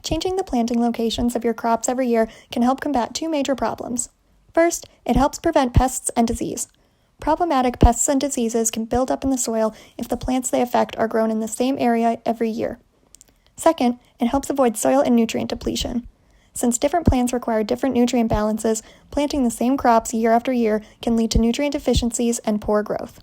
Changing the planting locations of your crops every year can help combat two major problems. First, it helps prevent pests and disease. Problematic pests and diseases can build up in the soil if the plants they affect are grown in the same area every year. Second, it helps avoid soil and nutrient depletion. Since different plants require different nutrient balances, planting the same crops year after year can lead to nutrient deficiencies and poor growth.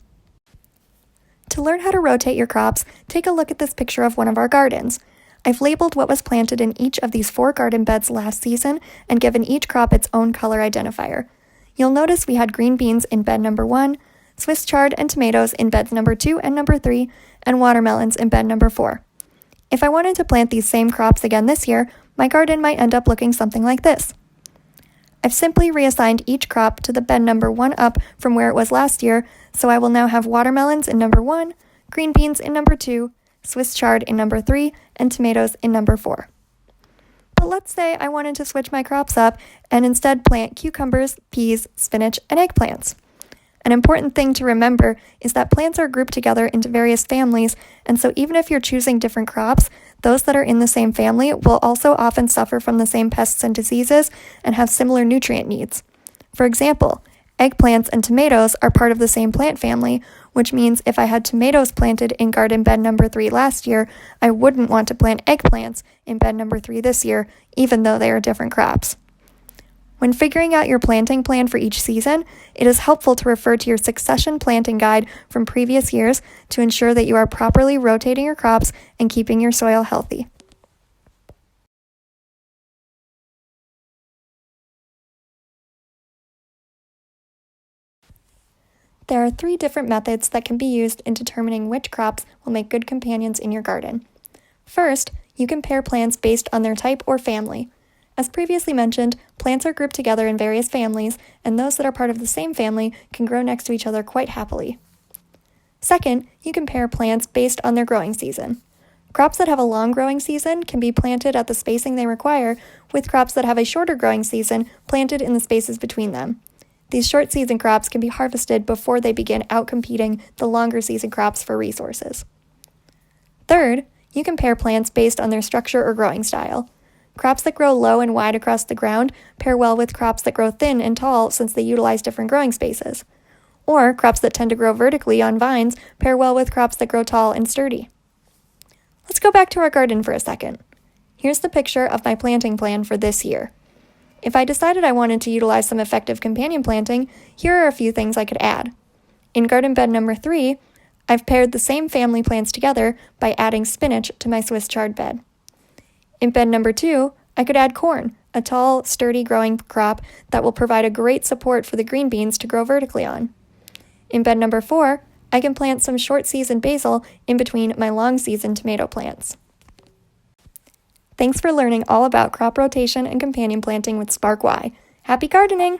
To learn how to rotate your crops, take a look at this picture of one of our gardens. I've labeled what was planted in each of these 4 garden beds last season and given each crop its own color identifier. You'll notice we had green beans in bed number 1, Swiss chard and tomatoes in beds number 2 and number 3, and watermelons in bed number 4. If I wanted to plant these same crops again this year, my garden might end up looking something like this. I've simply reassigned each crop to the bed number 1 up from where it was last year, so I will now have watermelons in number 1, green beans in number 2, Swiss chard in number 3, and tomatoes in number 4. But let's say I wanted to switch my crops up and instead plant cucumbers, peas, spinach, and eggplants. An important thing to remember is that plants are grouped together into various families, and so even if you're choosing different crops, those that are in the same family will also often suffer from the same pests and diseases and have similar nutrient needs. For example, eggplants and tomatoes are part of the same plant family, which means if I had tomatoes planted in garden bed number 3 last year, I wouldn't want to plant eggplants in bed number 3 this year, even though they are different crops. When figuring out your planting plan for each season, it is helpful to refer to your succession planting guide from previous years to ensure that you are properly rotating your crops and keeping your soil healthy. There are 3 different methods that can be used in determining which crops will make good companions in your garden. First, you can pair plants based on their type or family. As previously mentioned, plants are grouped together in various families, and those that are part of the same family can grow next to each other quite happily. Second, you can pair plants based on their growing season. Crops that have a long growing season can be planted at the spacing they require, with crops that have a shorter growing season planted in the spaces between them. These short season crops can be harvested before they begin outcompeting the longer season crops for resources. Third, you can pair plants based on their structure or growing style. Crops that grow low and wide across the ground pair well with crops that grow thin and tall since they utilize different growing spaces. Or crops that tend to grow vertically on vines pair well with crops that grow tall and sturdy. Let's go back to our garden for a second. Here's the picture of my planting plan for this year. If I decided I wanted to utilize some effective companion planting, here are a few things I could add. In garden bed number 3, I've paired the same family plants together by adding spinach to my Swiss chard bed. In bed number 2, I could add corn, a tall, sturdy growing crop that will provide a great support for the green beans to grow vertically on. In bed number 4, I can plant some short-season basil in between my long-season tomato plants. Thanks for learning all about crop rotation and companion planting with Spark Y. Happy gardening!